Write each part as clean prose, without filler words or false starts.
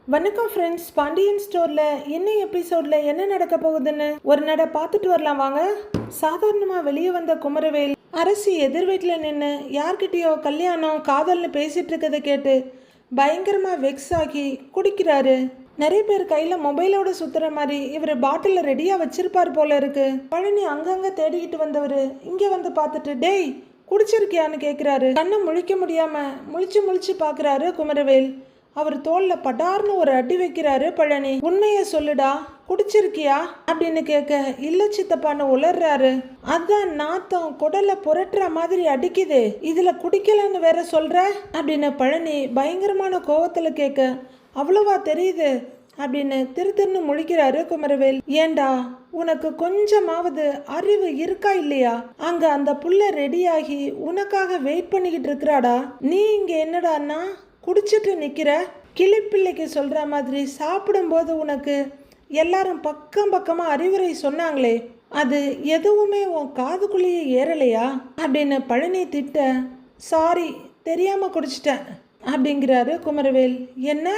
வணக்கம் ஃப்ரெண்ட்ஸ். பாண்டியன் ஸ்டோரில் இன்னும் எபிசோடில் என்ன நடக்க போகுதுன்னு ஒரு நட பார்த்துட்டு வரலாம் வாங்க. சாதாரணமாக வெளியே வந்த குமரவேல் அரசி எதிர் வீட்டில் நின்று யார்கிட்டயோ கல்யாணம் காதல்னு பேசிகிட்டு இருக்கதை கேட்டு பயங்கரமாக வெக்ஸ் ஆகி குடிக்கிறாரு. நிறைய பேர் கையில் மொபைலோட சுற்றுற மாதிரி இவர் பாட்டிலில் ரெடியாக வச்சிருப்பார் போல இருக்கு. பழனி அங்கங்கே தேடிக்கிட்டு வந்தவர் இங்கே வந்து பார்த்துட்டு டேய் குடிச்சிருக்கியான்னு கேட்குறாரு. கண்ணை முழிக்க முடியாமல் முழிச்சு பார்க்குறாரு குமரவேல். அவர் தோல்ல படார்னு ஒரு அடி வைக்கிறாரு பழனி. உண்மைய சொல்லுடா, குடிச்சிருக்கியா அப்படின்னு கேட்க இல்ல சித்தப்பான்னு உளர்றாரு. அதான் நாத்தம் குடலை புரட்டுற மாதிரி அடிக்குது, இதுல குடிக்கலன்னு வேற சொல்ற அப்படின்னு பழனி பயங்கரமான கோவத்துல கேட்க அவ்வளவா தெரியுது அப்படின்னு திருன்னு முழிக்கிறாரு குமரவேல். ஏண்டா உனக்கு கொஞ்சமாவது அறிவு இருக்கா இல்லையா? அங்க அந்த புள்ள ரெடியாகி உனக்காக வெயிட் பண்ணிக்கிட்டு இருக்கிறாடா. நீ இங்க என்னடான்னா குடிச்சிட்டு நிற்கிற? கிளிப்பிள்ளைக்கு சொல்கிற மாதிரி சாப்பிடும்போது உனக்கு எல்லாரும் பக்கமாக அறிவுரை சொன்னாங்களே, அது எதுவுமே உன் காதுக்குள்ளேயே ஏறலையா அப்படின்னு பழனி திட்ட, சாரி தெரியாமல் குடிச்சிட்டேன் அப்படிங்கிறாரு குமரவேல். என்ன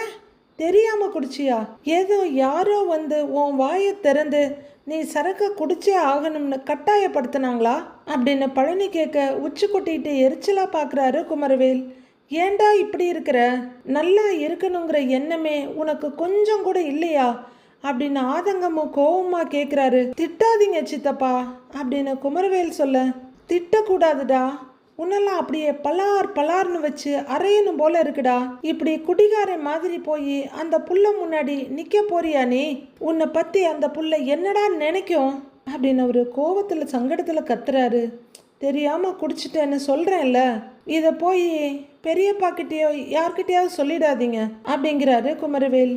தெரியாமல் குடிச்சியா? ஏதோ யாரோ வந்து உன் வாயை திறந்து நீ சரக்கு குடிச்சே ஆகணும்னு கட்டாயப்படுத்தினாங்களா அப்படின்னு பழனி கேட்க உச்சி கொட்டிட்டு எரிச்சலாக பார்க்குறாரு குமரவேல். ஏண்டா இப்படி இருக்கிற? நல்லா இருக்கணுங்கிற எண்ணமே உனக்கு கொஞ்சம் கூட இல்லையா அப்படின்னு ஆதங்கமும் கோவமா கேட்குறாரு. திட்டாதீங்க சித்தப்பா அப்படின்னு குமரவேல் சொல்ல, திட்டக்கூடாதுடா, உன்னெல்லாம் அப்படியே பலார்னு வச்சு அரையணும் போல இருக்குடா. இப்படி குடிகார மாதிரி போய் அந்த புள்ள முன்னாடி நிக்க போறியா நீ? உன்னை பத்தி அந்த புள்ள என்னடா நினைக்கும் அப்படின்னு ஒரு கோவத்துல சங்கடத்துல கத்துறாரு. தெரியாம குடிச்சிட்டேன்னு சொல்றேன்ல, இதை போய் பெரியப்பா கிட்டேயோ யார்கிட்டயாவது சொல்லிடாதீங்க அப்படிங்கிறாரு குமரவேல்.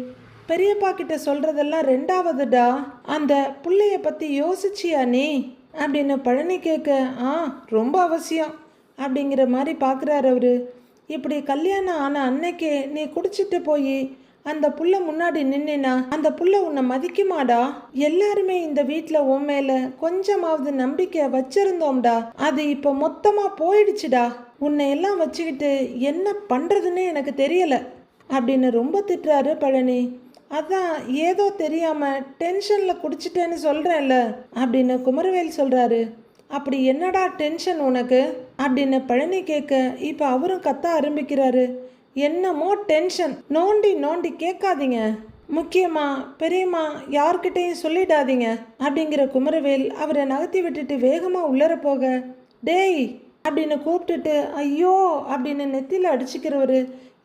பெரியப்பா கிட்ட சொல்றதெல்லாம் ரெண்டாவதுடா, அந்த புள்ளைய பத்தி யோசிச்சியா நீ அப்படின்னு பழனி கேட்க ரொம்ப அவசியம் அப்படிங்கிற மாதிரி பார்க்குறாரு அவரு. இப்படி கல்யாணம் ஆன அன்னைக்கே நீ குடிச்சிட்டு போய் அந்த புள்ள முன்னாடி நின்னா அந்த புள்ள உன்னை மதிக்குமாடா? எல்லாருமே இந்த வீட்டில் உன் மேல கொஞ்சமாவது நம்பிக்கை வச்சிருந்தோம்டா, அது இப்போ மொத்தமா போயிடுச்சுடா. உன்னை எல்லாம் வச்சுக்கிட்டு என்ன பண்றதுன்னு எனக்கு தெரியல அப்படின்னு ரொம்ப திட்டுறாரு பழனி. அதான் ஏதோ தெரியாம டென்ஷன்ல குடிச்சிட்டேன்னு சொல்றேன்ல அப்படின்னு குமரவேல் சொல்றாரு. அப்படி என்னடா டென்ஷன் உனக்கு அப்படின்னு பழனி கேட்க இப்ப அவரும் கத்த ஆரம்பிக்கிறாரு. என்னமோ டென்ஷன், நோண்டி கேட்காதீங்க, முக்கியமா பெரியம்மா யார்கிட்டையும் சொல்லிடாதீங்க அப்படிங்கிற குமரவேல் அவரை நகர்த்தி விட்டுட்டு வேகமா உள்ளர போக, டேய் அப்படின்னு கூப்பிட்டுட்டு ஐயோ அப்படின்னு நெத்தில அடிச்சுக்கிறவரு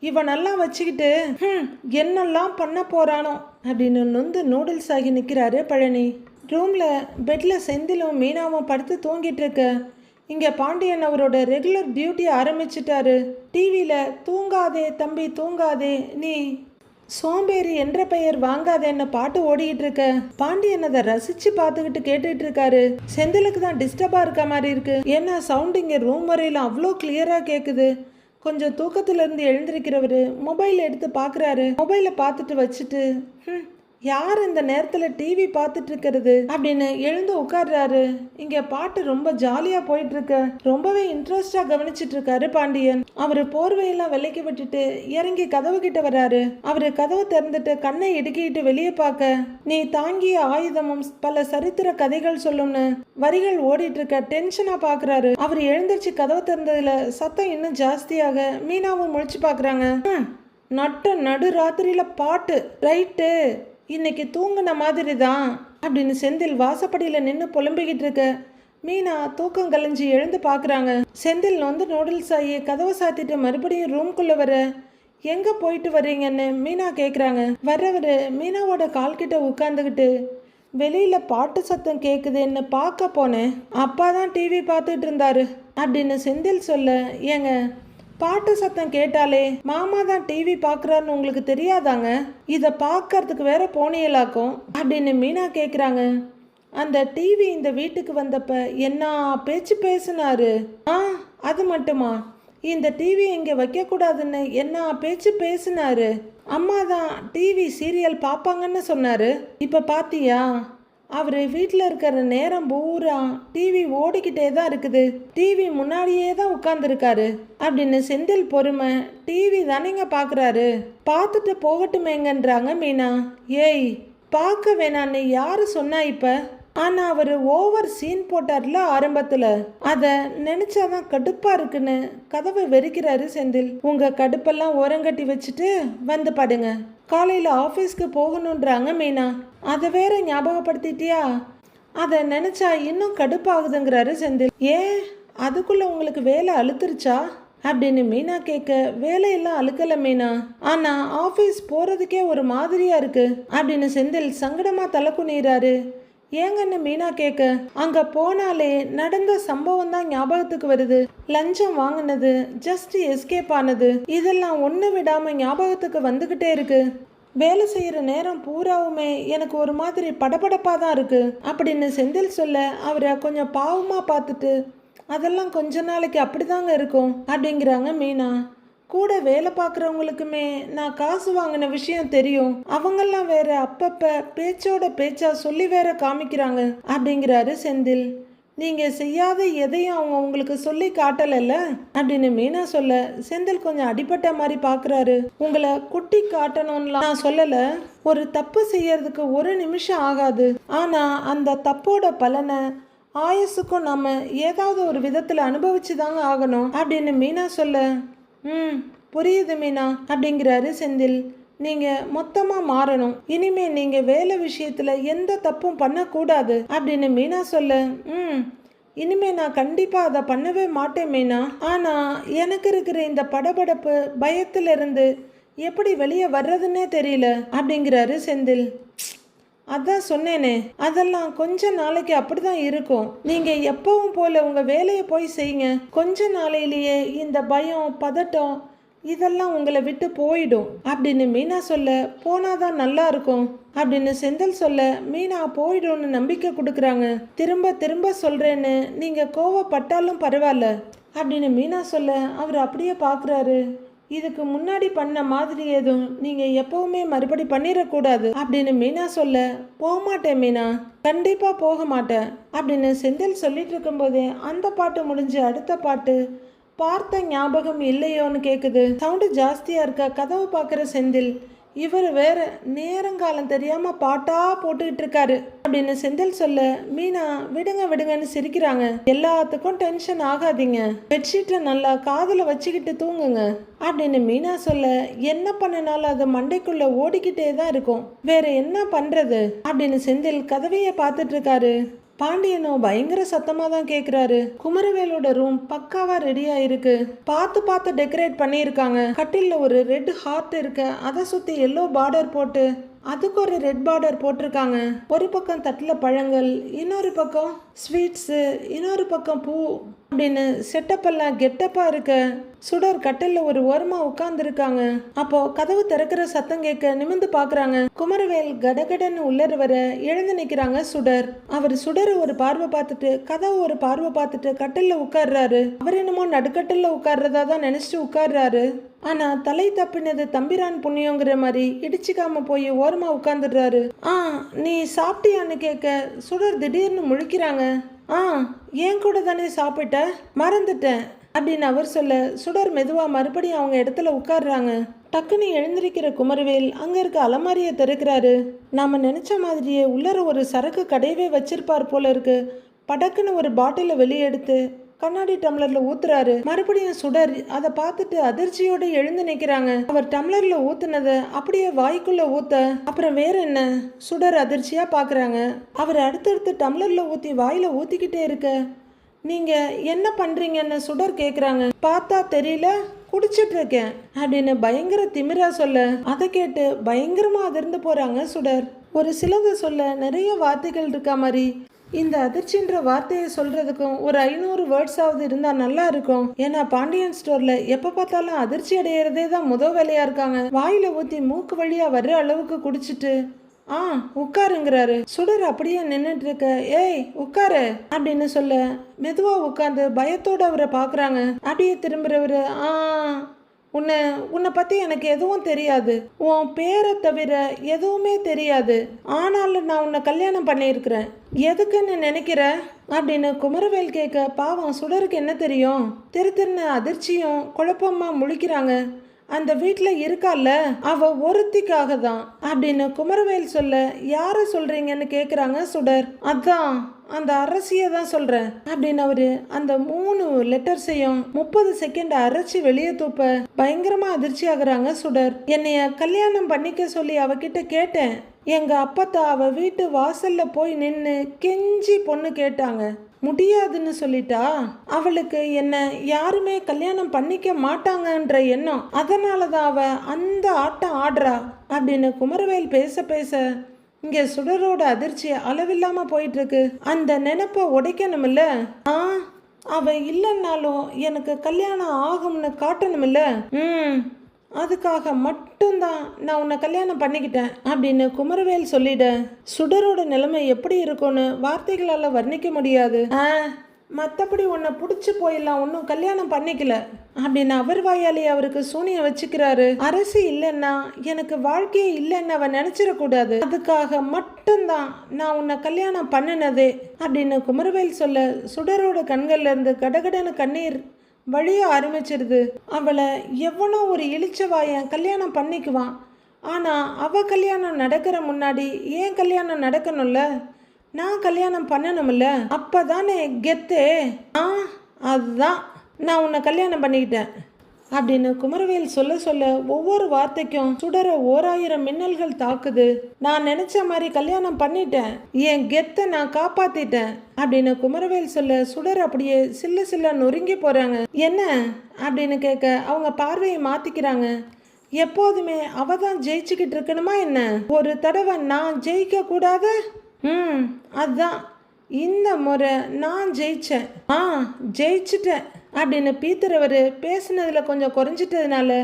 இவனெல்லாம் வச்சுக்கிட்டு என்னெல்லாம் பண்ண போறானோ அப்படின்னு நொந்து நூடுல்ஸ் ஆகி நிற்கிறாரு பழனி. ரூம்ல பெட்ல செந்திலும் மீனாவும் படுத்து தூங்கிட்டு இருக்க இங்கே பாண்டியன் அவரோட ரெகுலர் டியூட்டி ஆரம்பிச்சிட்டாரு. டிவியில் தூங்காதே தம்பி தூங்காதே, நீ சோம்பேறி என்ற பெயர் வாங்காதேன்னு பாட்டு ஓடிக்கிட்டு இருக்க. பாண்டியன் அதை ரசிச்சு பார்த்துக்கிட்டு கேட்டுட்டு இருக்காரு. செந்திலுக்கு தான் டிஸ்டர்பாக இருக்க மாதிரி இருக்கு. ஏன்னா சவுண்ட் இங்கே ரூம் வரையில அவ்வளோ கிளியராக கேட்குது. கொஞ்சம் தூக்கத்துலேருந்து எழுந்திருக்கிறவர் மொபைல் எடுத்து பார்க்குறாரு. மொபைலை பார்த்துட்டு வச்சுட்டு யார் இந்த நேரத்தில் டிவி பார்த்துட்டு இருக்கிறது அப்படின்னு எழுந்து உட்கார்றாரு. இங்கே பாட்டு ரொம்ப ஜாலியாக போயிட்டு இருக்க. ரொம்பவே இன்ட்ரெஸ்டாக கவனிச்சிட்டு இருக்காரு பாண்டியன். அவரு போர்வையெல்லாம் விலைக்கு விட்டுட்டு இறங்கி கதவு கிட்ட வர்றாரு. அவரு கதவை திறந்துட்டு கண்ணை இடுக்கிட்டு வெளியே பார்க்க, நீ தாங்கிய ஆயுதமும் பல சரித்திர கதைகள் சொல்லும்னு வரிகள் ஓடிட்டு இருக்க. டென்ஷனா பாக்குறாரு. அவர் எழுந்திருச்சு கதவை திறந்ததுல சத்தம் இன்னும் ஜாஸ்தியாக மீனாவும் முழிச்சு பாக்குறாங்க. நடு ராத்திரியில பாட்டு ரைட்டு, இன்னைக்கு தூங்குன மாதிரி தான் அப்படின்னு செந்தில் வாசப்படியில் நின்று புலம்பிக்கிட்டு இருக்க. மீனா தூக்கம் கலைஞ்சி எழுந்து பார்க்குறாங்க. செந்தில் வந்து நூடுல்ஸ் ஆகி கதவை சாத்திட்டு மறுபடியும் ரூம்குள்ளே வர, எங்கே போயிட்டு வர்றீங்கன்னு மீனா கேட்குறாங்க. வர்றவர் மீனாவோட கால்கிட்ட உட்காந்துக்கிட்டு, வெளியில் பாட்டு சத்தம் கேட்குதுன்னு பார்க்க போனேன், அப்பா தான் டிவி பார்த்துட்டு இருந்தாரு அப்படின்னு செந்தில் சொல்ல, ஏங்க பாட்டு சத்தம் கேட்டாலே மாமா தான் டிவி பார்க்குறாருன்னு உங்களுக்கு தெரியாதாங்க? இதை பார்க்கறதுக்கு வேற போனியலாக்கும் அப்படின்னு மீனா கேட்குறாங்க. அந்த டிவி இந்த வீட்டுக்கு வந்தப்ப என்ன பேச்சு பேசினாரு? அது மட்டுமா, இந்த டிவி இங்கே வைக்கக்கூடாதுன்னு என்ன பேச்சு பேசினாரு? அம்மா தான் டிவி சீரியல் பார்ப்பாங்கன்னு சொன்னாரு. இப்போ பாத்தியா, அவர் வீட்டில் இருக்கிற நேரம் பூரா டிவி ஓடிக்கிட்டே தான் இருக்குது, டிவி முன்னாடியே தான் உட்கார்ந்துருக்காரு அப்படின்னு செந்தில் பொறுமை. டிவி தானேங்க பார்க்குறாரு, பார்த்துட்டு போகட்டுமேங்கன்றாங்க மீனா. ஏய், பார்க்க வேணான்னு யாரு சொன்னா இப்ப? ஆனா அவர் ஓவர் சீன் போட்டார்ல ஆரம்பத்துல, அத நினைச்சாதான் கடுப்பா இருக்குன்னு கதவை வெறிக்கிறாரு செந்தில். உங்க கடுப்பெல்லாம் ஓரங்கட்டி வச்சுட்டு வந்து படுங்க, காலையில ஆபீஸ்க்கு போகணுன்றாங்க மீனா. அதை வேற ஞாபகப்படுத்திட்டியா? அதை நினைச்சா இன்னும் கடுப்பாகுதுங்கிறாரு செந்தில். ஏன், அதுக்குள்ள உங்களுக்கு வேலை அழுத்துருச்சா அப்படின்னு மீனா கேட்க, வேலையெல்லாம் அழுக்கல மீனா, ஆனா ஆபீஸ் போறதுக்கே ஒரு மாதிரியா இருக்கு அப்படின்னு செந்தில் சங்கடமா தலை குனிறாரு. ஏங்கன்னு மீனா கேட்க, அங்க போனாலே நடந்த சம்பவம் தான் ஞாபகத்துக்கு வருது. லஞ்சம் வாங்கினது, ஜஸ்ட் எஸ்கேப் ஆனது, இதெல்லாம் ஒண்ணு விடாம ஞாபகத்துக்கு வந்துகிட்டே இருக்கு. வேலை செய்யற நேரம் பூராவுமே எனக்கு ஒரு மாதிரி படபடப்பா தான் இருக்கு அப்படின்னு செந்தில் சொல்ல, அவரை கொஞ்சம் பாவமா பார்த்துட்டு, அதெல்லாம் கொஞ்ச நாளைக்கு அப்படிதாங்க இருக்கும் அப்படிங்கிறாங்க மீனா. கூட வேலை பார்க்குறவங்களுக்குமே நான் காசு வாங்கின விஷயம் தெரியும், அவங்கெல்லாம் வேற அப்பப்ப பேச்சோட பேச்சா சொல்லி வேற காமிக்கிறாங்க அப்படிங்கிறாரு செந்தில். நீங்க செய்யாத எதையும் அவங்க உங்களுக்கு சொல்லி காட்டலைல்ல அப்படின்னு மீனா சொல்ல, செந்தில் கொஞ்சம் அடிபட்ட மாதிரி பார்க்குறாரு. உங்களை குட்டி காட்டணும்லாம் நான் சொல்லலை, ஒரு தப்பு செய்யறதுக்கு ஒரு நிமிஷம் ஆகாது, ஆனா அந்த தப்போட பலனை ஆயுசுக்கும் நம்ம ஏதாவது ஒரு விதத்தில் அனுபவிச்சு தாங்க ஆகணும் அப்படின்னு மீனா சொல்ல, புரியுது மீனா அப்படிங்கிறாரு செந்தில். நீங்க மொத்தமா மாறணும், இனிமே நீங்க வேலை விஷயத்துல எந்த தப்பும் பண்ணக்கூடாது அப்படின்னு மீனா சொல்ல, இனிமே நான் கண்டிப்பா அதை பண்ணவே மாட்டேன் மீனா. ஆனா எனக்கு இருக்கிற இந்த படபடப்பு பயத்துல இருந்து எப்படி வெளியே வர்றதுன்னே தெரியல அப்படிங்கிறாரு செந்தில். அதான் சொன்னேனே, அதெல்லாம் கொஞ்ச நாளைக்கு அப்படிதான் இருக்கும், நீங்க எப்பவும் போல உங்க வேலையை போய் செய்யுங்க, கொஞ்ச நாளையிலேயே இந்த பயம் பதட்டம் இதெல்லாம் உங்களை விட்டு போயிடும் அப்படின்னு மீனா சொல்ல, போனாதான் நல்லா இருக்கும் அப்படின்னு செந்தில் சொல்ல, மீனா போயிடும்னு நம்பிக்கை கொடுக்குறாங்க. திரும்ப திரும்ப சொல்றேன்னு நீங்க கோவப்பட்டாலும் பரவாயில்ல அப்படின்னு மீனா சொல்ல, அவர் அப்படியே பார்க்குறாரு. இதுக்கு முன்னாடி பண்ண மாதிரி எதுவும் நீங்க எப்பவுமே மறுபடி பண்ணிடக்கூடாது அப்படின்னு மீனா சொல்ல, போக மாட்டேன் மீனா, கண்டிப்பா போக மாட்டேன் அப்படின்னு செந்தில் சொல்லிட்டு இருக்கும்போதே அந்த பாட்டு முடிஞ்சு அடுத்த பாட்டு பார்த்த ஞாபகம் இல்லையோன்னு கேக்குது. சவுண்டு ஜாஸ்தியா இருக்க கதவை பார்க்குற செந்தில், இவர் வேற நேரங்காலம் தெரியாம பாட்டா போட்டுக்கிட்டு இருக்காரு அப்படின்னு செந்தில் சொல்ல, மீனா விடுங்க விடுங்கன்னு சிரிக்கிறாங்க. எல்லாத்துக்கும் டென்ஷன் ஆகாதீங்க, பெட்ஷீட்டை நல்லா காதுல வச்சுக்கிட்டு தூங்குங்க அப்படின்னு மீனா சொல்ல, என்ன பண்ணினாலும் அது மண்டைக்குள்ள ஓடிக்கிட்டே தான் இருக்கும், வேற என்ன பண்றது அப்படின்னு செந்தில் கதவையை பார்த்துட்டு இருக்காரு. பாண்டியனோ பயங்கர சத்தமா தான் கேக்குறாரு. குமரவேலோட ரூம் பக்காவா ரெடியா இருக்கு, பார்த்து டெக்கரேட் பண்ணியிருக்காங்க. கட்டில்ல ஒரு ரெட் ஹார்ட் இருக்கு, அதை சுத்தி எல்லோ பார்டர் போட்டு அதுக்கு ஒரு ரெட் பார்டர் போட்டிருக்காங்க. ஒரு பக்கம் தட்டில் பழங்கள், இன்னொரு பக்கம் ஸ்வீட்ஸு, இன்னொரு பக்கம் பூ அப்படின்னு செட்டப் எல்லாம் கெட்டப்பா இருக்க. சுடர் கட்டில்ல ஒரு ஓரமா உட்கார்ந்துருக்காங்க. அப்போ கதவு திறக்கிற சத்தம் கேட்க நிமிந்து பாக்குறாங்க. குமரவேல் கடகடன்னு உள்ளர வர எழுந்து நிக்கிறாங்க சுடர். அவர் சுடர் ஒரு பார்வை பார்த்துட்டு கதவு ஒரு பார்வை பார்த்துட்டு கட்டில்ல உட்கார்றாரு. அவர் என்னமோ நடுக்கட்டில்ல உட்கார்றதா தான் நினைச்சிட்டு உட்கார்றாரு. ஆனா தலை தப்பினது தம்பிரான் புண்ணியங்கிற மாதிரி இடிச்சுக்காம போய் ஓரமா உட்கார்ந்துடுறாரு. நீ சாப்பிட்டியான்னு கேட்க சுடர் திடீர்னு முழிக்கிறாங்க. ஏன் கூட தானே சாப்பிட்ட, மறந்துட்டேன் அப்படின்னு அவர் சொல்ல, சுடர் மெதுவா மறுபடியும் அவங்க இடத்துல உட்கார்றாங்க. டக்குன்னு எழுந்திருக்கிற குமரவேல் அங்க இருக்க அலமாரியை திறக்கிறாரு. நாம நினைச்ச மாதிரியே உள்ளர ஒரு சரக்கு கடையவே வச்சிருப்பார் போல இருக்கு. படக்குன்னு ஒரு பாட்டில வெளியே எடுத்து கண்ணாடி டம்ளர்ல ஊத்துறாரு. மறுபடியும் சுடர் அதை பார்த்துட்டு அதிர்ச்சியோட எழுந்து நிக்கிறாங்க. அவர் டம்ளர்ல ஊத்துனத அப்படியே வாய்க்குள்ள ஊத்த, அப்புறம் வேற என்ன? சுடர் அதிர்ச்சியா பாக்குறாங்க. அவர் அடுத்தடுத்து டம்ளர்ல ஊத்தி வாயில ஊத்திக்கிட்டே இருக்க, நீங்க என்ன பண்றீங்கன்னு சுடர் கேக்குறாங்க. பார்த்தா தெரியல, குடிச்சிட்டு இருக்கேன் அப்படின்னு பயங்கர திமிரா சொல்ல, அதை கேட்டு பயங்கரமா அதிர்ந்து போறாங்க சுடர். ஒரு சிலதை சொல்ல நிறைய வார்த்தைகள் இருக்கா மாதிரி இந்த அதிர்ச்சின்ற வார்த்தையை சொல்றதுக்கும் ஒரு 500 வேர்ட்ஸாவது இருந்தா நல்லா இருக்கும். ஏன்னா பாண்டியன் ஸ்டோர்ல எப்ப பார்த்தாலும் அதிர்ச்சி அடையிறதே தான் முதல் வேலையா இருக்காங்க. வாயில ஊத்தி மூக்கு வழியா வர்ற அளவுக்கு குடிச்சிட்டு உட்காருங்கிறாரு. சுடர் அப்படியே நின்றுட்டு இருக்க, ஏய் உட்காரு அப்படின்னு சொல்ல மெதுவா உட்காந்து பயத்தோட அவரை பாக்குறாங்க. அப்படியே திரும்புறவரு உன்னை உன்னை பற்றி எனக்கு எதுவும் தெரியாது, உன் பேரை தவிர எதுவுமே தெரியாது. ஆனாலும் நான் உன்னை கல்யாணம் பண்ணியிருக்கிறேன், எதுக்குன்னு நினைக்கிற அப்படின்னு குமரவேல் கேட்க, பாவம் சுடருக்கு என்ன தெரியும்? திருத்திருன்னு அதிர்ச்சியும் குழப்பமா முழிக்கிறாங்க. அந்த வீட்டில் இருக்கால அவ ஒருத்திக்காக தான் அப்படின்னு குமரவேல் சொல்ல, யாரை சொல்றீங்கன்னு கேட்குறாங்க சுடர். அதான் அந்த அரசியை தான் சொல்கிறேன் அப்படின்னு அவரு அந்த 3 லெட்டர்ஸையும் 30 செகண்ட் அரைச்சி வெளியே தூப்ப பயங்கரமாக அதிர்ச்சி ஆகுறாங்க சுடர். என்னைய கல்யாணம் பண்ணிக்க சொல்லி அவகிட்ட கேட்டேன். எங்க அப்பத்தா அவ வீட்டு வாசல்ல போய் நின்று கெஞ்சி பொண்ணு கேட்டாங்க, முடியாதுன்னு சொல்லிட்டா. அவளுக்கு என்ன யாருமே கல்யாணம் பண்ணிக்க மாட்டாங்கன்ற எண்ணம், அதனாலதான் அவ அந்த ஆட்டம் ஆடுறா அப்படின்னு குமரவேல் பேச பேச இங்க சுடரோட அதிர்ச்சி அளவில்லாம போயிட்டு இருக்கு. அந்த நினைப்ப உடைக்கணும்ல. அவ இல்லைன்னாலும் எனக்கு கல்யாணம் ஆகும்னு காட்டணும்ல. அதுக்காக மட்டும்தான் நான் உன்னை கல்யாணம் பண்ணிக்கிட்டேன் அப்படின்னு குமரவேல் சொல்லிட, சுடரோட நிலைமை எப்படி இருக்கும்னு வார்த்தைகளால் வர்ணிக்க முடியாது. மற்றபடி உன்னை பிடிச்சி போயிடலாம், ஒன்றும் கல்யாணம் பண்ணிக்கல அப்படின்னு அவர் வாயாலே அவருக்கு சூனியம் வச்சுக்கிறாரு. அரசு இல்லைன்னா எனக்கு வாழ்க்கையே இல்லைன்னு அவன் நினைச்சிடக்கூடாது, அதுக்காக மட்டும்தான் நான் உன்னை கல்யாணம் பண்ணினதே அப்படின்னு குமரவேல் சொல்ல, சுடரோட கண்கள்ல இருந்து கடகடன்னு கண்ணீர் வழிய ஆரம்பிச்சிருது. அவளை எவனோ ஒரு இளிச்சவாயன் கல்யாணம் பண்ணிக்குவான், ஆனால் அவ கல்யாணம் நடக்கிற முன்னாடி ஏன் கல்யாணம் நடக்கணும்ல, நான் கல்யாணம் பண்ணணும்ல, அப்பதானே கெத்தே. அதுதான் நான் உன்னை கல்யாணம் பண்ணிக்கிட்டேன் அப்படின்னு குமரவேல் சொல்ல சொல்ல ஒவ்வொரு வார்த்தைக்கும் சுடர 1000 மின்னல்கள் தாக்குது. நான் நினைச்ச மாதிரி கல்யாணம் பண்ணிட்டேன், என் கெத்தை நான் காப்பாத்திட்டேன் அப்படின்னு குமரவேல் சொல்ல, சுடர் அப்படியே சில்ல சில்ல நொறுங்கி போறாங்க. என்ன அப்படின்னு கேட்க அவங்க பார்வையை மாத்திக்கிறாங்க. எப்போதுமே அவ தான் ஜெயிச்சுக்கிட்டு இருக்கணுமா என்ன? ஒரு தடவை நான் ஜெயிக்க கூடாது? அதுதான் இந்த முறை நான் ஜெயிச்சேன், ஜெயிச்சிட்டேன் அப்படின்னு பீத்தரவர் பேசுனதுல கொஞ்சம் குறைஞ்சிட்டதுனால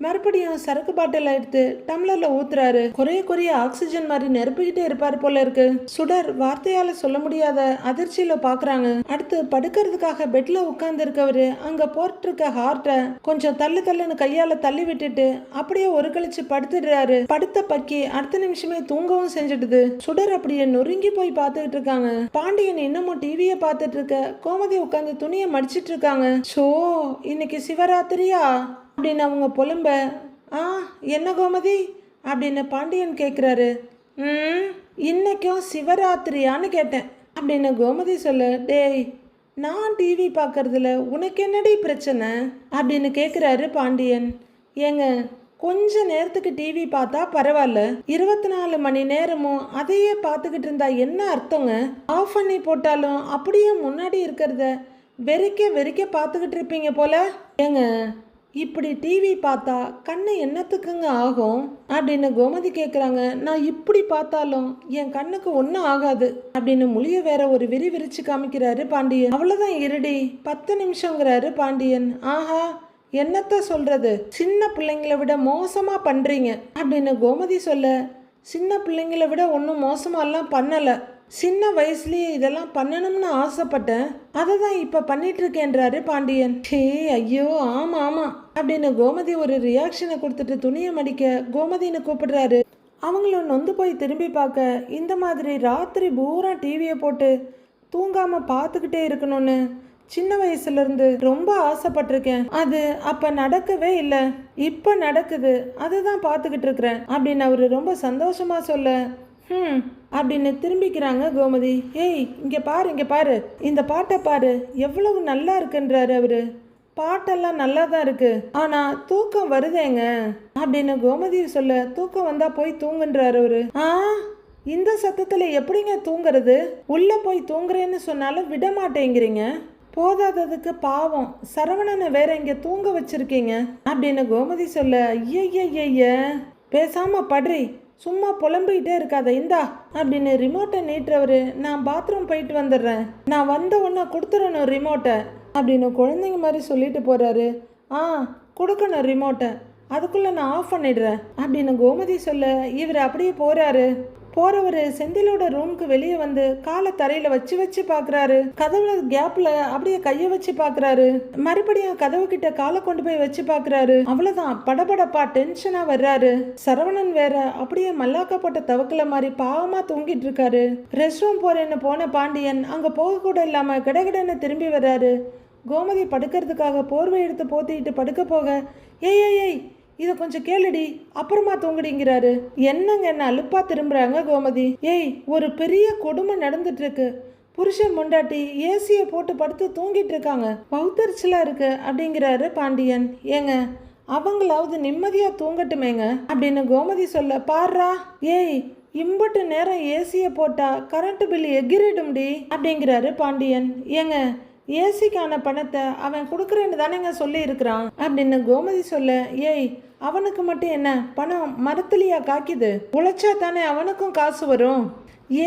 மறுபடியும் சரக்கு பாட்டில் எடுத்து டம்ளர்ல ஊத்துறாரு. குறைய ஆக்சிஜன் மாதிரி நெருப்பிக்கிட்டே இருப்பாரு போல இருக்கு. சுடர் வார்த்தையால சொல்ல முடியாத அதிர்ச்சியில பாக்குறாங்க. அடுத்து படுக்கிறதுக்காக பெட்ல உட்கார்ந்து இருக்கவரு அங்க போட்டிருக்க ஹார்ட்டை கொஞ்சம் தள்ளுன்னு கையால தள்ளி விட்டுட்டு அப்படியே ஒரு கழிச்சு படுத்துடுறாரு. படுத்த பக்கி அடுத்த நிமிஷமே தூங்கவும் செஞ்சிடுது. சுடர் அப்படியே நொறுங்கி போய் பார்த்துக்கிட்டு இருக்காங்க. பாண்டியன் இன்னமும் டிவியை பார்த்துட்டு இருக்க, கோமதி உட்காந்து துணியை மடிச்சிட்டு இருக்காங்க. சோ இன்னைக்கு சிவராத்திரியா அப்படின்னு அவங்க புலம்ப, என்ன கோமதி அப்படின்னு பாண்டியன் கேட்குறாரு. இன்னைக்கும் சிவராத்திரியான்னு கேட்டேன் அப்படின்னு கோமதி சொல்ல, டேய் நான் டிவி பார்க்கறதுல உனக்கு என்னடி பிரச்சனை அப்படின்னு கேட்குறாரு பாண்டியன். ஏங்க கொஞ்ச நேரத்துக்கு டிவி பார்த்தா பரவாயில்ல, 24 மணி நேரமும் அதையே பார்த்துக்கிட்டு இருந்தா என்ன அர்த்தங்க? ஆஃப் பண்ணி போட்டாலும் அப்படியே முன்னாடி இருக்கிறத வெறிக்க பார்த்துக்கிட்டு இருப்பீங்க போல. ஏங்க இப்படி டிவி பார்த்தா கண்ணு என்னத்துக்குங்க ஆகும் அப்படின்னு கோமதி கேட்குறாங்க. நான் இப்படி பார்த்தாலும் என் கண்ணுக்கு ஒன்றும் ஆகாது அப்படின்னு மொழிய வேற ஒரு விரிச்சு காமிக்கிறாரு பாண்டியன். அவ்வளோதான் இருடி 10 நிமிஷங்கிறாரு பாண்டியன். என்னத்த சொல்றது, சின்ன பிள்ளைங்களை விட மோசமா பண்றீங்க அப்படின்னு கோமதி சொல்ல, சின்ன பிள்ளைங்களை விட ஒன்றும் மோசமாலாம் பண்ணலை, சின்ன வயசுலயே இதெல்லாம் பண்ணணும்னு ஆசைப்பட்டேன், அதை தான் இப்போ பண்ணிட்டு இருக்கேன்றாரு பாண்டியன். ஐயோ ஆமா அப்படின்னு கோமதி ஒரு ரியாக்ஷனை கொடுத்துட்டு துணியை மடிக்க கோமதின்னு கூப்பிடுறாரு. அவங்களும் நொந்து போய் திரும்பி பார்க்க, இந்த மாதிரி ராத்திரி பூரா டிவியை போட்டு தூங்காம பார்த்துக்கிட்டே இருக்கணும்னு சின்ன வயசுல இருந்து ரொம்ப ஆசைப்பட்டிருக்கேன், அது அப்ப நடக்கவே இல்லை, இப்ப நடக்குது, அதுதான் பார்த்துக்கிட்டு இருக்கிறேன் அப்படின்னு அவரு ரொம்ப சந்தோஷமா சொல்ல, அப்படின்னு திரும்பிக்கிறாங்க கோமதி. ஏய் இங்க பாரு, இந்த பாட்டை பாரு எவ்வளவு நல்லா இருக்குன்றாரு அவரு. பாட்டெல்லாம் நல்லா தான் இருக்கு, ஆனா தூக்கம் வருதேங்க அப்படின்னு கோமதி சொல்ல, தூக்கம் வந்தா போய் தூங்குன்றாரு அவரு. இந்த சத்தத்துல எப்படிங்க தூங்குறது? உள்ள போய் தூங்குறேன்னு சொன்னாலும் விட மாட்டேங்கிறீங்க, போதாததுக்கு பாவம் சரவணனை வேற இங்க தூங்க வச்சிருக்கீங்க அப்படின்னு கோமதி சொல்ல, ஐய பேசாம படுறி, சும்மா புலம்பிக்கிட்டே இருக்காத, இந்தா அப்படின்னு ரிமோட்டை நீட்டுறவரு. நான் பாத்ரூம் போயிட்டு வந்துடுறேன், நான் வந்த உடனே கொடுத்துடணும் ரிமோட்டை அப்படின்னு குழந்தைங்க மாதிரி சொல்லிட்டு போறாரு. கொடுக்கணும் ரிமோட்டை, அதுக்குள்ள நான் ஆஃப் பண்ணிடுறேன் அப்படின்னு கோமதி சொல்ல, இவர் அப்படியே போறாரு. போறவரு செந்திலோட ரூமுக்கு வெளியே வந்து காலை தரையில வச்சு வச்சு பாக்குறாரு. கதவுல கேப்ல அப்படியே கைய வச்சு பாக்குறாரு. மறுபடியும் கதவு கிட்ட காலை கொண்டு போய் வச்சு பாக்குறாரு. அவ்வளவுதான், படபடப்பா டென்ஷனா வர்றாரு. சரவணன் வேற அப்படியே மல்லாக்க போட்ட தவக்கல மாதிரி பாவமா தூங்கிட்டு இருக்காரு. ரெஸ்ட் ரூம் போறேன்னு போன பாண்டியன் அங்க போக கூட இல்லாம கடகடன்னு திரும்பி வர்றாரு. கோமதி படுக்கிறதுக்காக போர்வை எடுத்து போத்திட்டு படுக்க போக, ஏய் ஏய் ஏய் இதை கொஞ்சம் கேளுடி, அப்புறமா தூங்குடிங்கிறாரு. என்னங்க என்ன அலுப்பா திரும்புறாங்க கோமதி. ஏய், ஒரு பெரிய கொடுமை நடந்துட்டு இருக்கு. புருஷன் முண்டாட்டி ஏசியை போட்டு படுத்து தூங்கிட்டு இருக்காங்க, பௌத்தரிச்சலா இருக்கு அப்படிங்கிறாரு பாண்டியன். ஏங்க, அவங்களாவது நிம்மதியா தூங்கட்டுமேங்க அப்படின்னு கோமதி சொல்ல, பாடுறா ஏய் இம்பட்டு நேரம் ஏசியை போட்டா கரண்ட் பில் எகிரிடும்டி அப்படிங்கிறாரு பாண்டியன். ஏங்க, ஏசிக்கான பணத்தை அவன் கொடுக்குறேன்னு தானேங்க சொல்லி இருக்கிறான் அப்படின்னு கோமதி சொல்ல, ஏய் அவனுக்கு மட்டும் என்ன பணம் மரத்துலையா காக்கிது? உழைச்சா தானே அவனுக்கும் காசு வரும்.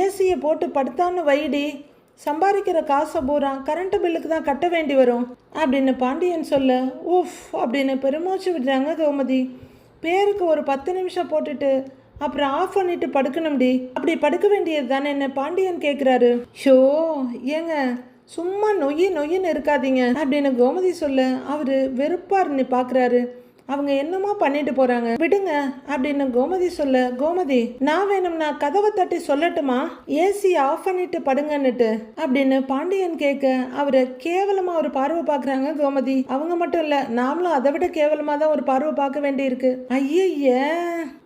ஏசியை போட்டு படுத்தான்னு வைடி, சம்பாதிக்கிற காசை பூரா கரண்ட் பில்லுக்கு தான் கட்ட வேண்டி வரும் அப்படின்னு பாண்டியன் சொல்ல, ஊஃப் அப்படின்னு பெருமூச்சு விடுறாங்க கோமதி. பேருக்கு ஒரு 10 நிமிஷம் போட்டுட்டு அப்புறம் ஆஃப் பண்ணிட்டு படுக்கணும்டி, அப்படி படுக்க வேண்டியது தானே என்ன பாண்டியன் கேட்குறாரு. ஷோ ஏங்க, சும்மா நொய்யின்னு இருக்காதீங்க அப்படின்னு கோமதி சொல்ல, அவரு வெறுப்பாருன்னு பாக்குறாரு. அவங்க என்னமோ பண்ணிட்டு போறாங்க, விடுங்க அப்படின்னு கோமதி சொல்ல, கோமதி நான் வேணும்னா கதவை தட்டி சொல்லட்டுமா ஏசி ஆஃப் பண்ணிட்டு படுங்கன்னுட்டு அப்படின்னு பாண்டியன் கேட்க, அவரை கேவலமா ஒரு பார்வை பாக்குறாங்க கோமதி. அவங்க மட்டும் இல்ல, நாமளும் அதை விட கேவலமா தான் ஒரு பார்வை பார்க்க வேண்டி இருக்கு. ஐய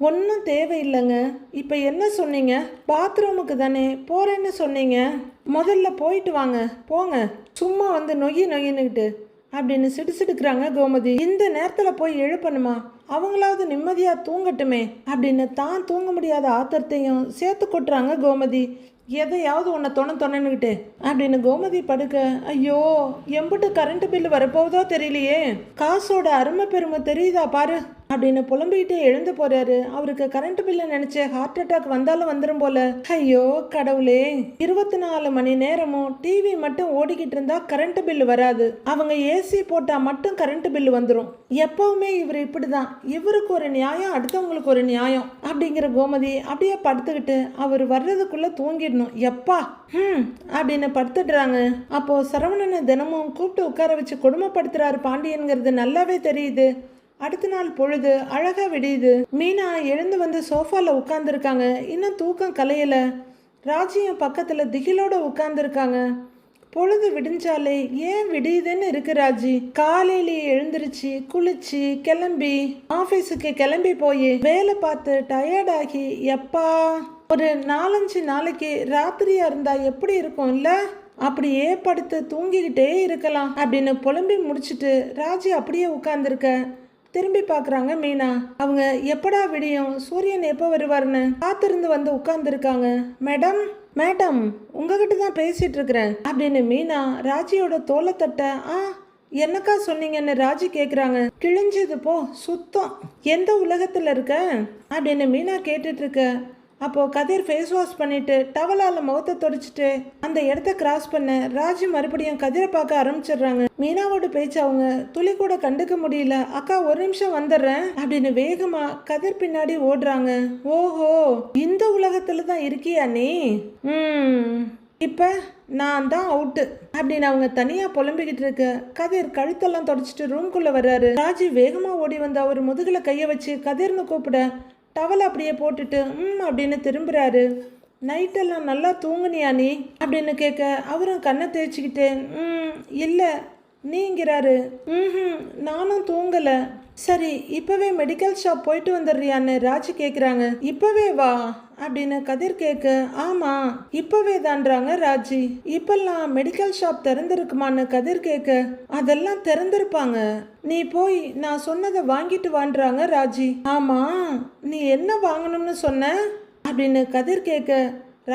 ஒன்னும் தேவையில்லைங்க. இப்ப என்ன சொன்னீங்க? பாத்ரூமுக்கு தானே போறேன்னு சொன்னீங்க, முதல்ல போயிட்டு வாங்க, போங்க, சும்மா வந்து நொய்யின்னுக்கிட்டு அப்படின்னு சிடுசிடுக்கிறாங்க கோமதி. இந்த நேரத்துல போய் எழுப்பணுமா? அவங்களாவது நிம்மதியா தூங்கட்டுமே அப்படின்னு தான் தூங்க முடியாத ஆத்திரத்தையும் சேர்த்து கொட்டுறாங்க கோமதி. எதையாவது உன்னை தொணன்னுக்கிட்டு அப்படின்னு கோமதி படுக்க, ஐயோ எம்பிட்டு கரண்ட் பில்லு வரப்போகுதோ தெரியலையே, காசோட அருமை பெருமை தெரியுதா பாரு அப்படின்னு புலம்பிக்கிட்டே எழுந்து போறாரு. அவருக்கு கரண்ட் பில்ல நினைச்ச ஹார்ட் அட்டாக் வந்தாலும் வந்துடும் போல. ஐயோ கடவுளே, 24 மணி நேரமும் டிவி மட்டும் ஓடிக்கிட்டு இருந்தா கரண்ட் பில்லு வராது, அவங்க ஏசி போட்டா மட்டும் கரண்ட் பில்லு வந்துடும். எப்பவுமே இவர் இப்படிதான், இவருக்கு ஒரு நியாயம் அடுத்தவங்களுக்கு ஒரு நியாயம் அப்படிங்கிற கோமதி அப்படியே படுத்துக்கிட்டு அவர் வர்றதுக்குள்ள தூங்கிடணும் எப்பா அப்படின்னு படுத்துடுறாங்க. அப்போ சரவணனை தினமும் கூப்பிட்டு உட்கார வச்சு கொடுமைப்படுத்துறாரு பாண்டியன்கிறது நல்லாவே தெரியுது. அடுத்த நாள் பொழுது அழகா விடியுது. மீனா எழுந்து வந்து சோஃபால உட்கார்ந்துருக்காங்க. இன்னும் தூக்கம் கலையல. ராஜியும் பக்கத்துல திகிலோட உட்கார்ந்துருக்காங்க. பொழுது விடிஞ்சாலே ஏன் விடியுதுன்னு இருக்கு ராஜி. காலையிலேயே எழுந்திருச்சு குளிச்சு கிளம்பி ஆபீஸுக்கு கிளம்பி போய் வேலை பார்த்து டயர்டாகி எப்பா ஒரு 4-5 நாளைக்கு ராத்திரியா இருந்தா எப்படி இருக்கும் இல்ல, அப்படியே படுத்து தூங்கிக்கிட்டே இருக்கலாம் அப்படின்னு புலம்பி முடிச்சுட்டு ராஜி அப்படியே உட்கார்ந்துருக்க. திரும்பி பார்க்குறாங்க மீனா. அவங்க எப்படா விடியும், சூரியன் எப்போ வருவார்னு காத்திருந்து வந்து உட்கார்ந்துருக்காங்க. மேடம் உங்ககிட்ட தான் பேசிட்டு இருக்கிறேன் அப்படின்னு மீனா ராஜியோட தோலை தட்ட, என்னக்கா சொன்னீங்கன்னு ராஜி கேட்குறாங்க. கிழிஞ்சது போ சுத்தம், எந்த உலகத்தில் இருக்க அப்படின்னு மீனா கேட்டுட்டு இருக்க. அப்போ கதிர் ஃபேஸ் வாஷ் பண்ணிட்டு டவலால முகத்தை தொடச்சிட்டு அந்த இடத்த கிராஸ் பண்ண ராஜி மறுபடியும் கதிரை பார்க்க ஆரம்பிச்சிடுறாங்க. மீனாவோட பேச்சு அவங்க துளி கூட கண்டுக்க முடியல. அக்கா ஒரு நிமிஷம் வந்துடுறேன் அப்படின்னு வேகமா கதிர் பின்னாடி ஓடுறாங்க. ஓஹோ, இந்த உலகத்துல தான் இருக்கியா நீ? இப்ப நான் தான் அவுட்டு அப்படின்னு அவங்க தனியா புலம்பிக்கிட்டு இருக்க. கதிர் கழுத்தெல்லாம் தொடச்சிட்டு ரூம்குள்ள வர்றாரு. ராஜி வேகமா ஓடி வந்து அவர் முதுகுல கைய வச்சு கதிர்னு கூப்பிட டவல் அப்படியே போட்டுட்டு அப்படின்னு திரும்புறாரு. நைட்டெல்லாம் நல்லா தூங்குனியா நீ அப்படின்னு கேட்க அவரும் கண்ணை தேய்ச்சிக்கிட்டு இல்லை நீங்கிறாரு. நானும் தூங்கலை. சரி இப்பவே மெடிக்கல் ஷாப் போயிட்டு வந்துடுறியான்னு ராஜி கேட்குறாங்க. இப்பவே வா அப்படின்னு கதிர் கேட்க, ஆமா இப்பவே தான்றாங்க ராஜி. இப்பெல்லாம் மெடிக்கல் ஷாப் திறந்திருக்குமான்னு கதிர் கேட்க, அதெல்லாம் திறந்திருப்பாங்க, நீ போய் நான் சொன்னதை வாங்கிட்டு வான்றாங்க ராஜி. ஆமா நீ என்ன வாங்கணும்னு சொன்ன அப்படின்னு கதிர் கேட்க,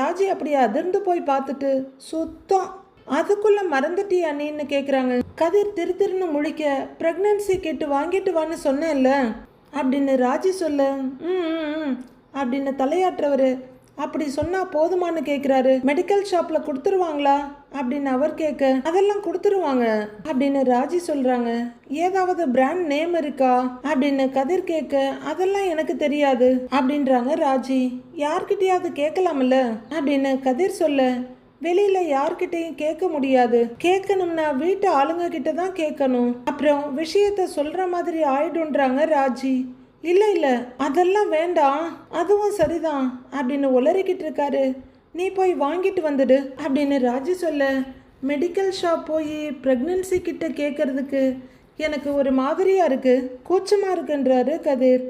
ராஜி அப்படியே அதிர்ந்து போய் பார்த்துட்டு சுத்தம் அதுக்குள்ள மறந்துட்டியா நீன்னு கேக்குறாங்க. கதிர் திருன்னு முழிக்க, பிரெக்னன்சி கிட்டு வாங்கிட்டு வான்னு சொன்னேன்ல அப்படின்னு ராஜி சொல்ல, அப்படின்னு தலையாற்றவரு அப்படி சொன்னா போதுமான்னு கேக்குறாரு. மெடிக்கல் ஷாப்ல கொடுத்துருவாங்களா அப்படின்னு அவர் கேட்க, அதெல்லாம் கொடுத்துருவாங்க அப்படின்னு ராஜி சொல்றாங்க. ஏதாவது பிராண்ட் நேம் இருக்கா அப்படின்னு கதிர் கேட்க, அதெல்லாம் எனக்கு தெரியாது அப்படின்றாங்க ராஜி. யார்கிட்டயாவது கேட்கலாம்ல அப்படின்னு கதிர் சொல்ல, வெளியில யார்கிட்டையும் கேட்க முடியாது. கேட்கணும்னா வீட்டு ஆளுங்க கிட்ட தான் கேட்கணும். அப்புறம் விஷயத்த சொல்ற மாதிரி ஆயிடுன்றாங்க ராஜி. இல்ல இல்ல அதெல்லாம் வேண்டாம், அதுவும் சரிதான் அப்படின்னு உளறிக்கிட்டு இருக்காரு. நீ போய் வாங்கிட்டு வந்துடு அப்படின்னு ராஜி சொல்ல, மெடிக்கல் ஷாப் போய் ப்ரெக்னன்சி கிட்ட கேட்கறதுக்கு எனக்கு ஒரு மாதிரியா இருக்கு, கூச்சமா இருக்குன்றாரு கதிர்.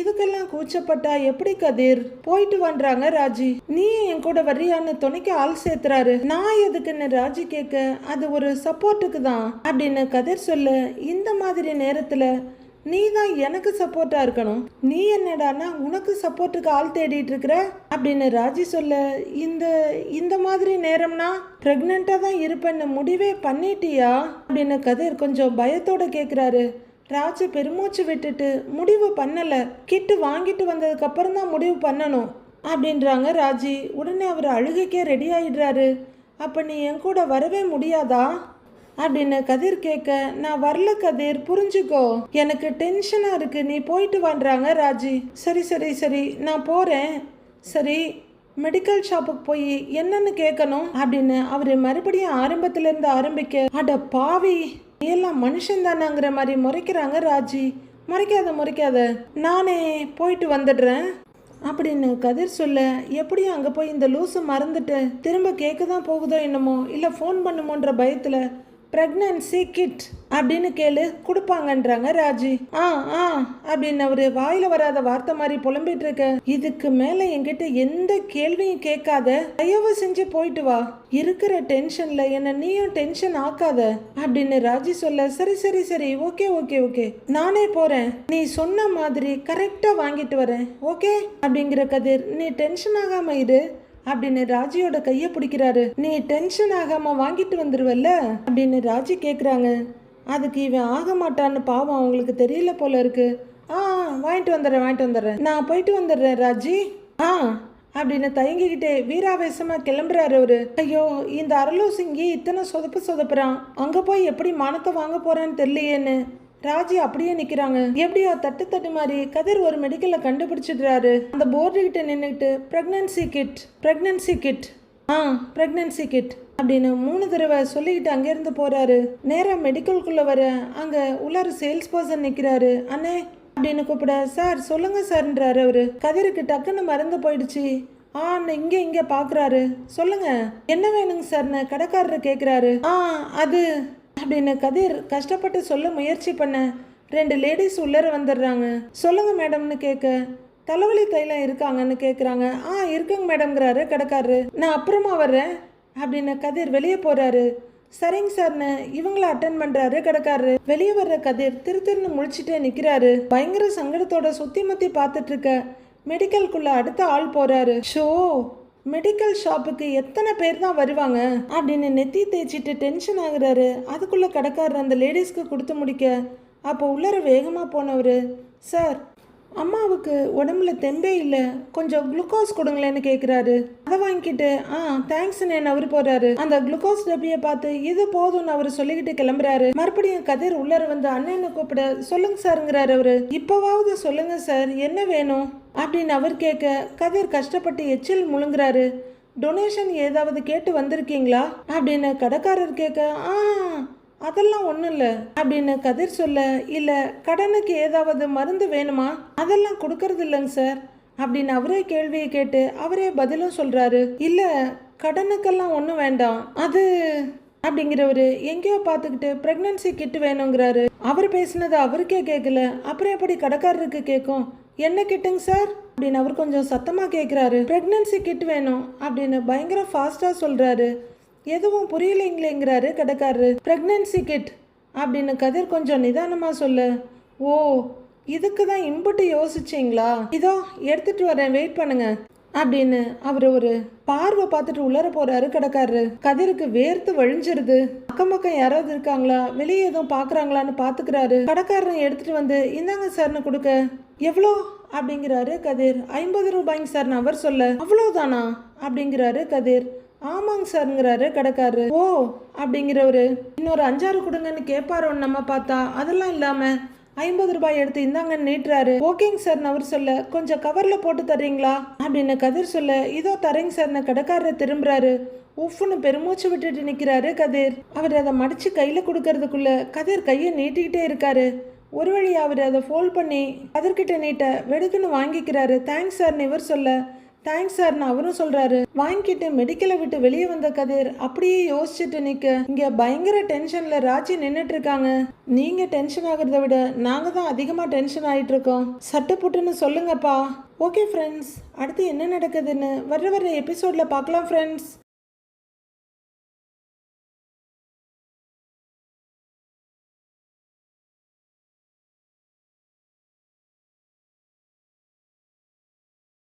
இதுக்கெல்லாம் கூச்சப்பட்டா எப்படி கதிர்? போயிட்டு வந்துறாங்க ராஜி. நீ என் கூட வர்றியான்னு துணைக்கு ஆள் சேர்த்துறாரு. நான் எதுக்குன்னு ராஜி கேட்க, அது ஒரு சப்போர்ட்டுக்கு தான் அப்படின்னு கதிர் சொல்ல, இந்த மாதிரி நேரத்துல நீ தான் எனக்கு சப்போர்ட்டா இருக்கணும், நீ என்னடானா உனக்கு சப்போர்ட்டுக்கு ஆள் தேடிட்டு இருக்கிற அப்படின்னு ராஜி சொல்ல, இந்த இந்த மாதிரி நேரம்னா பிரெக்னெண்டா தான் இருப்பேன்னு முடிவே பண்ணிட்டியா அப்படின்னு கதிர் கொஞ்சம் பயத்தோட கேட்குறாரு. ராஜி பெருமூச்சு விட்டுட்டு, முடிவு பண்ணல, கிட்டு வாங்கிட்டு வந்ததுக்கு அப்புறம் தான் முடிவு பண்ணணும் அப்படின்றாங்க ராஜி. உடனே அவர் அழுகைக்கே ரெடி ஆயிடுறாரு. அப்ப நீ என் கூட வரவே முடியாதா அப்படின்னு கதிர் கேட்க, நான் வரல கதிர், புரிஞ்சுக்கோ, எனக்கு டென்ஷனா இருக்கு, நீ போயிட்டு வான்றாங்க ராஜி. சரி சரி சரி நான் போறேன். சரி மெடிக்கல் ஷாப்புக்கு போய் என்னன்னு கேட்கணும் அப்படின்னு அவரு மறுபடியும் ஆரம்பத்துல இருந்து ஆரம்பிக்க, அட பாவி எல்லாம் மனுஷன் தானாங்கிற மாதிரி முறைக்கிறாங்க ராஜி. முறைக்காத, நானே போயிட்டு வந்துடுறேன் அப்படின்னு கதிர் சொல்ல, எப்படியும் அங்கே போய் இந்த லூஸை மறந்துட்டு திரும்ப கேட்க தான் போகுதோ என்னமோ, இல்லை ஃபோன் பண்ணுமோன்ற பயத்தில் ப்ரெக்னன்சி கிட் அப்படின்னு கேளு, கொடுப்பாங்கன்றாங்க ராஜி. ஆ அப்படின்னு அவரு வாயில வராத வார்த்தை மாதிரி புலம்பிட்டு இருக்க, இதுக்கு மேல என்கிட்ட எந்த கேள்வியும் கேட்காத, தயவு செஞ்சு போயிட்டு வா, இருக்கிற டென்ஷன்ல என்ன நீயும் டென்ஷன் ஆக்காத அப்படின்னு ராஜி சொல்ல, சரி சரி சரி ஓகே ஓகே ஓகே நானே போறேன், நீ சொன்ன மாதிரி கரெக்டா வாங்கிட்டு வரேன் ஓகே அப்படிங்கிற கதிர். நீ டென்ஷன் ஆகாம இரு அப்படின்னு ராஜியோட கையை பிடிக்கிறாரு. நீ டென்ஷன் ஆகாம வாங்கிட்டு வந்துருவல்ல அப்படின்னு ராஜி கேக்குறாங்க. அதுக்கு இவன் ஆக மாட்டான்னு பாவம் அவங்களுக்கு தெரியல போல இருக்கு. வாங்கிட்டு வந்துடுறேன், நான் போயிட்டு வந்துடுறேன் ராஜி அப்படின்னு தயங்கிக்கிட்டே வீராவேசமா கிளம்புறாரு அவரு. ஐயோ இந்த அரலூசிங்கி இத்தனை சொதப்புறான், அங்க போய் எப்படி மானத்தை வாங்க போறான்னு தெரியலையேன்னு ராஜி அப்படியே நிக்கிறாங்க. எப்படியோ தட்டு மாதிரி கதிர் ஒரு மெடிக்கல்ல கண்டுபிடிச்சிடுறாரு. அந்த போர்டு கிட்ட நின்றுட்டு பிரெக்னன்சி கிட் அப்படின்னு 3 தடவை சொல்லிக்கிட்டு அங்கேருந்து போறாரு. நேரா மெடிக்கலுக்குள்ள வர அங்க உள்ளார சேல்ஸ் பர்சன் நிக்கிறாரு. அண்ணே அப்படின்னு கூப்பிட, சார் சொல்லுங்க சார்ன்றாரு அவரு. கதிருக்கு டக்குன்னு மறந்து போயிடுச்சு. இங்க பாக்குறாரு. சொல்லுங்க என்ன வேணுங்க சார்னு கடைக்காரரு கேக்குறாரு. அது அப்படின்னு கதிர் கஷ்டப்பட்டு சொல்ல முயற்சி பண்ண 2 லேடிஸ் உள்ளர வந்துடுறாங்க. சொல்லுங்க மேடம்னு கேட்க, தலைவலி தைலம் இருக்காங்கன்னு கேட்குறாங்க. இருக்குங்க மேடம்ங்கிறாரு கடைக்காரரு. நான் அப்புறமா வர்றேன் அப்படின்னு கதிர் வெளியே போறாரு. சரிங்க சார்னு இவங்கள அட்டன் பண்றாரு கடைக்காரரு. வெளியே வர்ற கதிர் திருன்னு முழிச்சுட்டே நிக்கிறாரு. பயங்கர சங்கடத்தோட சுத்தி முத்தி பார்த்துட்டு இருக்க மெடிக்கலுக்குள்ள அடுத்த ஆள் போறாரு. ஷோ மெடிக்கல் ஷாப்புக்கு எத்தனை பேர் தான் வருவாங்க அப்படின்னு நெத்தி தேய்ச்சிட்டு டென்ஷன் ஆகுறாரு. அதுக்குள்ள கடைக்காரர் அந்த லேடிஸ்க்கு கொடுத்து முடிக்க, அப்போ உள்ளர வேகமா போனவர், சார் அம்மாவுக்கு உடம்புல தெம்பே இல்லை, கொஞ்சம் குளுக்கோஸ் கொடுங்களேன்னு கேட்குறாரு. அதை வாங்கிக்கிட்டு தேங்க்ஸ்ன்னு அவர் போறாரு. அந்த குளுக்கோஸ் டப்பியை பார்த்து இது போதும்னு அவர் சொல்லிக்கிட்டு கிளம்புறாரு. மறுபடியும் கதிர் உள்ளர வந்து அண்ணன்னு கூப்பிட, சொல்லுங்க சாருங்கிறாரு அவரு. இப்போவாவது சொல்லுங்க சார் என்ன வேணும் அப்படின்னு அவர் கேட்க, கதிர் கஷ்டப்பட்டு எச்சில் முழுங்குறாரு. டொனேஷன் ஏதாவது கேட்டு வந்திருக்கீங்களா அப்படின்னு கடைக்காரர் கேட்க, அதெல்லாம் ஒன்றும் இல்லை அப்படின்னு கதிர் சொல்ல, இல்லை கடனுக்கு ஏதாவது மருந்து வேணுமா, அதெல்லாம் கொடுக்கறது இல்லைங்க சார் அப்படின்னு அவரே கேள்வியை கேட்டு அவரே பதிலும் சொல்றாரு. இல்லை கடனுக்கெல்லாம் ஒன்றும் வேண்டாம், அது அப்படிங்கிறவரு எங்கேயோ பார்த்துக்கிட்டு ப்ரெக்னன்சி கிட் வேணுங்கிறாரு. அவர் பேசினது அவருக்கே கேட்கல, அப்புறம் எப்படி கடைக்காரருக்கு கேட்கும். என்ன கிட்டுங்க சார் அப்படின்னு அவர் கொஞ்சம் சத்தமாக கேட்குறாரு. ப்ரெக்னன்சி கிட் வேணும் அப்படின்னு பயங்கர ஃபாஸ்ட்டாக சொல்கிறாரு. எதுவும் புரியலைங்களேங்கிறாரு கடைக்காரரு. ப்ரெக்னன்சி கிட் அப்படின்னு கதிர் கொஞ்சம் நிதானமாக சொல்ல, ஓ இதுக்கு தான் இம்புட்டு யோசிச்சிங்களா, இதோ எடுத்துட்டு வரேன் வெயிட் பண்ணுங்க அப்படின்னு அவர் ஒரு பார்வை பார்த்துட்டு உள்ளர போறாரு கடைக்காரரு. கதிருக்கு வேர்த்து வழிஞ்சிருது. அக்கம் பக்கம் யாராவது இருக்காங்களா, வெளியே எதுவும் பாக்குறாங்களான்னு பாத்துக்கிறாரு. கடைக்காரரை எடுத்துட்டு வந்து இந்தாங்க சார்னு கொடுக்க, எவ்வளோ அப்படிங்கிறாரு கதிர். 50 ரூபாய்ங்க சார் அவர் சொல்ல. அவ்வளோதானா அப்படிங்கிறாரு கதிர். ஆமாங்க சார்ங்கிறாரு கடைக்காரரு. ஓ அப்படிங்கிறவரு இன்னொரு 5-6 கொடுங்கன்னு கேட்பாரோன்னு நம்ம பார்த்தா அதெல்லாம் இல்லாம 50 ரூபாய் எடுத்து இந்தாங்கன்னு நீட்டுறாரு. ஓகேங்க சார்னு அவர் சொல்ல, கொஞ்சம் கவர்ல போட்டு தர்றீங்களா அப்படின்னு கதிர் சொல்ல, இதோ தரேங்க சார்னு கடைக்காரரை திரும்புறாரு. உஃப்னு பெருமூச்சு விட்டுட்டு நிக்கிறாரு கதிர். அவர் அதை மடிச்சு கையில கொடுக்கறதுக்குள்ள கதிர் கையை நீட்டிக்கிட்டே இருக்காரு. ஒரு வழி அவர் அதை ஃபோல்ட் பண்ணி கதிர்கிட்ட நீட்ட வெடுக்குன்னு வாங்கிக்கிறாரு. தேங்க்ஸ் சார்னு இவர் சொல்ல, தேங்க்ஸ் சார்னு அவரும் சொல்றாரு. வாங்கிட்டு மெடிக்கலை விட்டு வெளியே வந்த கதிர் அப்படியே யோசிச்சுட்டு நிக்க, இங்க பயங்கர டென்ஷன்ல ராஜி நின்னுட்டு இருக்காங்க. நீங்க டென்ஷன் ஆகுறத விட நாங்க தான் அதிகமா டென்ஷன் ஆயிட்டு இருக்கோம். சட்டு புட்டுன்னு சொல்லுங்கப்பா. ஓகே ஃப்ரெண்ட்ஸ், அடுத்து என்ன நடக்குதுன்னு வர்ற எபிசோட்ல பார்க்கலாம் ஃப்ரெண்ட்ஸ்.